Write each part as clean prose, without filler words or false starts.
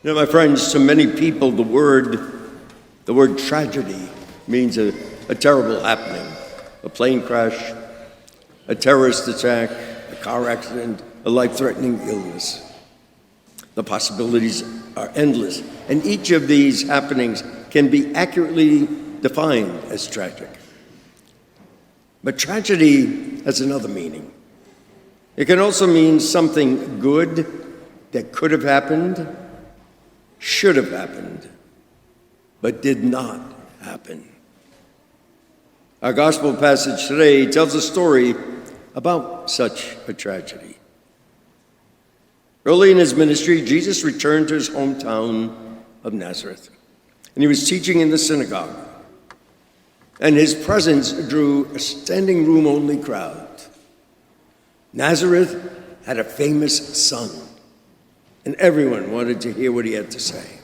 You know, my friends, to many people, the word tragedy means a terrible happening. A plane crash, a terrorist attack, a car accident, a life-threatening illness. The possibilities are endless, and each of these happenings can be accurately defined as tragic. But tragedy has another meaning. It can also mean something good that could have happened, should have happened, but did not happen. Our gospel passage today tells a story about such a tragedy. Early in his ministry, Jesus returned to his hometown of Nazareth, and he was teaching in the synagogue. And his presence drew a standing room only crowd. Nazareth had a famous son, and everyone wanted to hear what he had to say.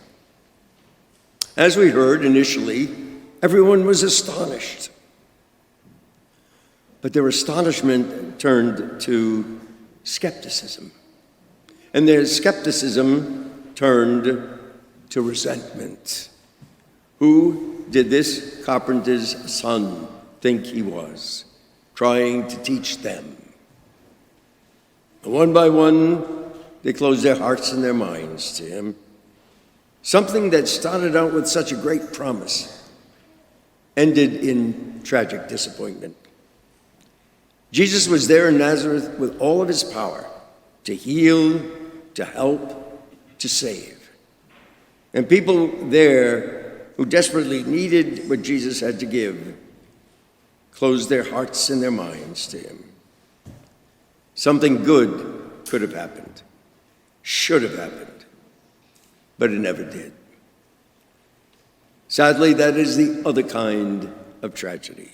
As we heard initially, everyone was astonished. But their astonishment turned to skepticism, and their skepticism turned to resentment. Who did this carpenter's son think he was, trying to teach them? And one by one, they closed their hearts and their minds to him. Something that started out with such a great promise ended in tragic disappointment. Jesus was there in Nazareth with all of his power to heal, to help, to save. And people there who desperately needed what Jesus had to give closed their hearts and their minds to him. Something good could have happened, should have happened, but it never did. Sadly, that is the other kind of tragedy.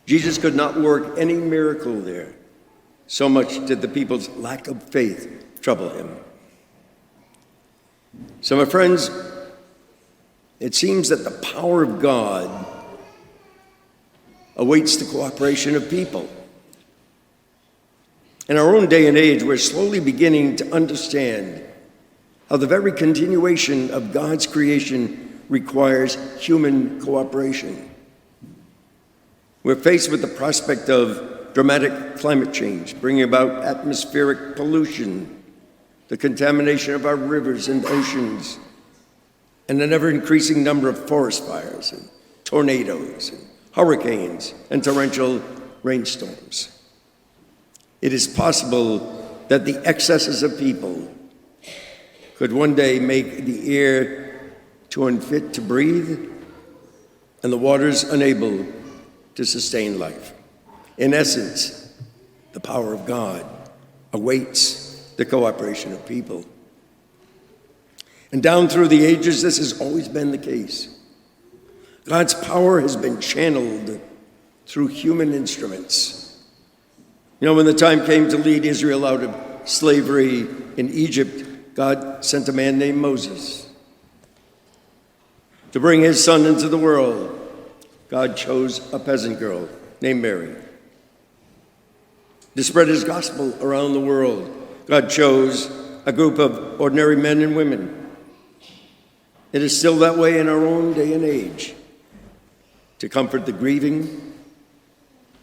Jesus could not work any miracle there. So much did the people's lack of faith trouble him. So, my friends, it seems that the power of God awaits the cooperation of people. In our own day and age, we're slowly beginning to understand how the very continuation of God's creation requires human cooperation. We're faced with the prospect of dramatic climate change, bringing about atmospheric pollution, the contamination of our rivers and oceans, and an ever-increasing number of forest fires and tornadoes and hurricanes and torrential rainstorms. It is possible that the excesses of people could one day make the air too unfit to breathe and the waters unable to sustain life. In essence, the power of God awaits the cooperation of people. And down through the ages, this has always been the case. God's power has been channeled through human instruments. You know, when the time came to lead Israel out of slavery in Egypt, God sent a man named Moses. To bring his son into the world, God chose a peasant girl named Mary. To spread his gospel around the world, God chose a group of ordinary men and women. It is still that way in our own day and age. To comfort the grieving,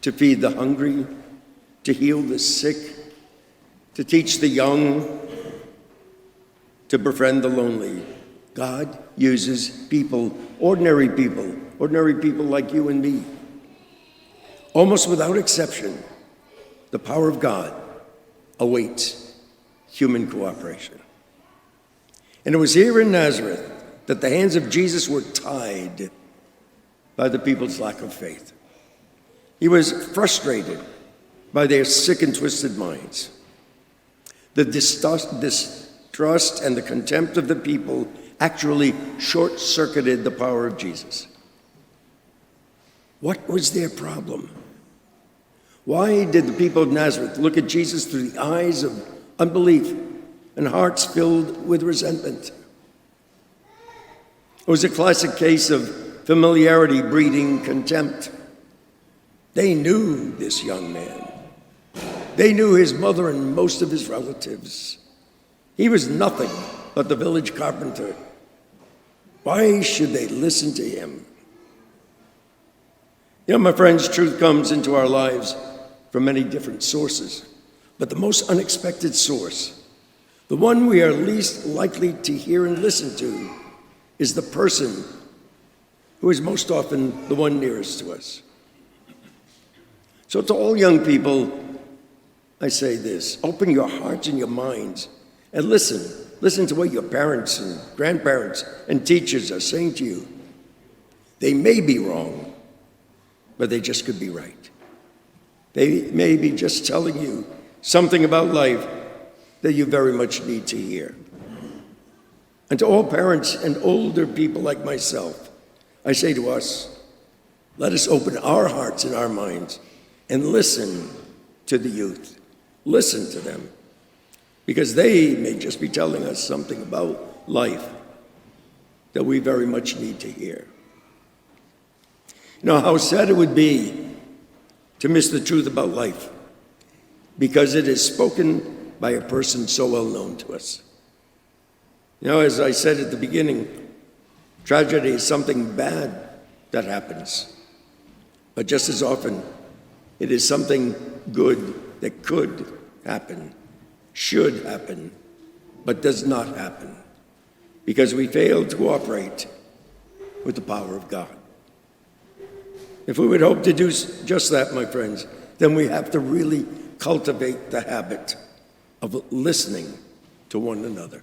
to feed the hungry, to heal the sick, to teach the young, to befriend the lonely. God uses people, ordinary people like you and me. Almost without exception, the power of God awaits human cooperation. And it was here in Nazareth that the hands of Jesus were tied by the people's lack of faith. He was frustrated by their sick and twisted minds. The distrust and the contempt of the people actually short-circuited the power of Jesus. What was their problem? Why did the people of Nazareth look at Jesus through the eyes of unbelief and hearts filled with resentment? It was a classic case of familiarity breeding contempt. They knew this young man. They knew his mother and most of his relatives. He was nothing but the village carpenter. Why should they listen to him? You know, my friends, truth comes into our lives from many different sources, but the most unexpected source, the one we are least likely to hear and listen to, is the person who is most often the one nearest to us. So to all young people, I say this: open your hearts and your minds and listen. Listen to what your parents and grandparents and teachers are saying to you. They may be wrong, but they just could be right. They may be just telling you something about life that you very much need to hear. And to all parents and older people like myself, I say to us, let us open our hearts and our minds and listen to the youth. Listen to them, because they may just be telling us something about life that we very much need to hear. You know how sad it would be to miss the truth about life because it is spoken by a person so well known to us. You know, as I said at the beginning, tragedy is something bad that happens. But just as often, it is something good that could happen, should happen, but does not happen because we fail to cooperate with the power of God. If we would hope to do just that, my friends, then we have to really cultivate the habit of listening to one another.